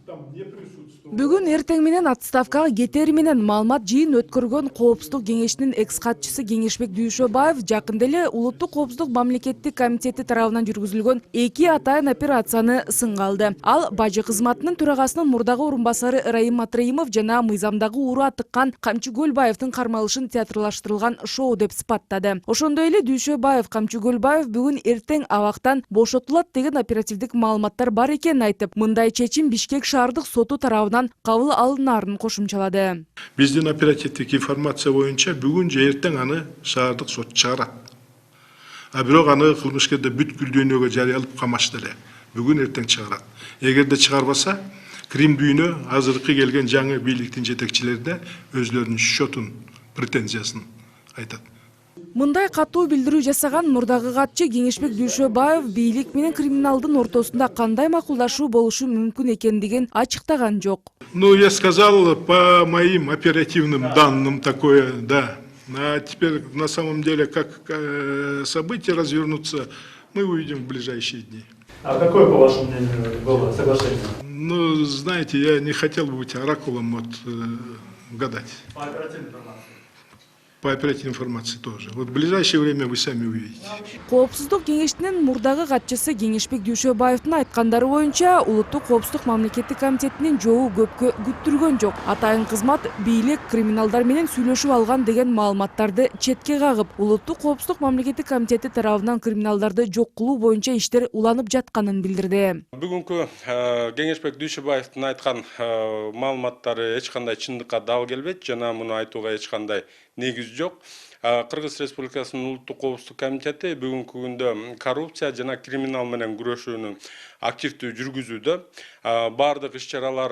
там не присутствовал. Бүгүн эртең менен отставкага кетери менен маалымат жыйын өткөргөн Коопсуздук кеңешинин экс катчысы Кеңешбек Дүйшөбаев жакында эле Улуттук коопсуздук мамлекеттик комитети тарабынан жүргүзүлгөн 2 атайын операцияны сынга алды. Ал бажы кызматынын төрагасынын мурдагы орун басары Раим Матраимов жана мыйзамдагы ураа тыккан Камчы Көлбаевдин кармалышын театрлаштырылган шоу деп сыпаттады. Ошондой эле Дүйшөбаев Камчы Көлбаев бүгүн эртең абактан бошотулат деген оперативдик маалыматтар бар экенин айтып, мындай чечим Бишкек шаардык соту тарабынан кабыл алынарын кошумчалады. Биздин оперативдик информация боюнча бүгүн же эртең аны шаардык сот чыгарат. А бирок аны кылмышкерде бүткүл дүйнөгө жарыялап камашты эле. Бүгүн эртең чыгарат. Эгерде чыгарбаса, Крим дүйнө азыркы келген жаңы бийликтин жетекчилерде өзлөрүнүн счетун, претензиясын айтат. Мындай катуу билдирүү жасаган мурдагы катчы Кеңешбек Дүйшөбаев бийлик менен криминалдын ортосунда кандай макулдашуу болушу мүмкүн экендигин ачыктаган жок. Ну, я сказал по моим оперативным данным такое, да. А теперь на самом деле, как события развернутся, мы увидим в ближайшие дни. А какое, по вашему мнению, было соглашение? Ну, знаете, я не хотел бы быть оракулом гадать. По оперативной информации. По оперативной информации тоже. Вот в ближайшее время вы сами увидите. Коопсуздук кеңешинин мурдагы катчысы Кеңешбек Дүйшөбаевдин айткандары боюнча, Улуттук коопсуздук мамлекеттик комитетинин жообу көпкө күттүргөн жок. Атайын кызмат бийлик криминалдар менен сүйлөшүп алган деген маалыматтарды четке кагып, Улуттук коопсуздук мамлекеттик комитети тарабынан криминалдарды жок кылуу боюнча иштер уланып жатканын билдирди. Бүгүнкү Кеңешбек Дүйшөбаевдин айткан маалыматтары эч кандай чындыкка дал келбейт жана муну айтууга эч кандай негиз жок. Кыргыз Республикасынын Улуттук коопсуздук комитети бүгүнкү күндө коррупция жана криминал менен күрөшүүнү активдүү жүргүзүүдө. Бардык иш-чаралар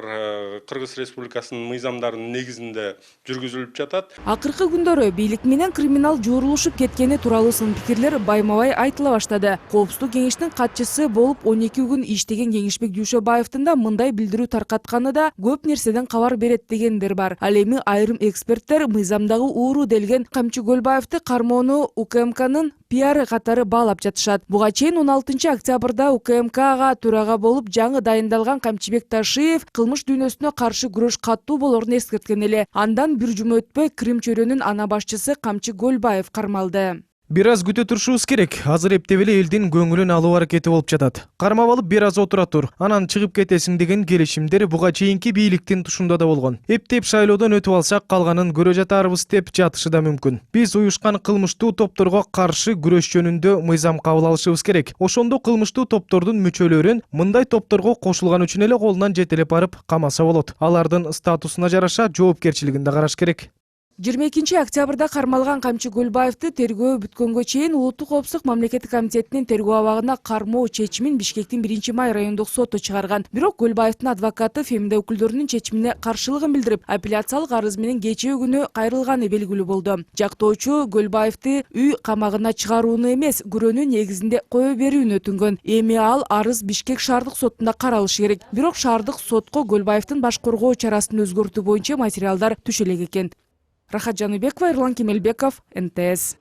Кыргыз Республикасынын мыйзамдарынын негизинде жүргүзүлүп жатат. Акыркы күндөрү бийлик менен криминал жуурулушуп кеткени тууралуу сын пикирлер байма-бай айтыла баштады. Коопсуздук кеңешинин катчысы болуп 12 күн иштеген Кеңешбек Дүйшөбаевдин да мындай билдирүү таркатканы да көп нерседен кабар берет дегендер бар. Ал эми айрым эксперттер мыйзамдагы ууру делген Камчы Көлбаевди кармоону УКМКнын пиары катары баалап жатышат. Буга чейин 16 октябрда УКМКга төрага болуп жаңы дайындалган Камчыбек Ташиев кылмыш дүйнөсүнө каршы күрөш катуу болорун эскерткен эле. Андан бир жума өтпөй Крим чөйрөнүн ана башчысы Камчы Көлбаев кармалды. Бир аз күтө турушубуз керек. Азыр эптеп эле элдин көңүлүн алуу аракети болуп жатат. Кармап алып бир аз отура тур, анан чыгып кетесиң деген келишимдер буга чейинки бийликтин тушунда да болгон. Эптеп шайлоодон өтүп алсак калганын көрө жатарбыз деп жатышы да мүмкүн. Биз уюшкан кылмыштуу топторго каршы күрөш жөнүндө мыйзам кабыл алышыбыз керек. Ошондо кылмыштуу топтордун мүчөлөрүн мындай топторго кошулган үчүн эле колунан жетелеп барып камаса болот. Алардын статусуна жараша жоопкерчилигин да караш керек. 22 октябрда кармалган Камчы Көлбаевди тергөө бүткөнгө чейин Улуттук коопсуздук мамлекеттик комитетинин тергөө абагына кармоо чечимин Бишкектин 1-май райондук соту чыгарган. Бирок Көлбаевдин адвокаты ФМД өкүлдөрүнүн чечимине каршылыгын билдирип, апелляциялык арыз менен кечээ күнү кайрылганы белгилүү болду. Жактоочу Көлбаевди үй камагына чыгарууну эмес, күрөөнү негизинде кое берүүнү өтүнгөн. Эми ал арыз Бишкек шаардык сотунда каралышы керек. Бирок шаардык сотко Көлбаевдин баш коргоо чарасын өзгөртүү боюнча материалдар түшө элек экен. Рахат Жаныбекова, Эрлан Кемелбеков, НТС.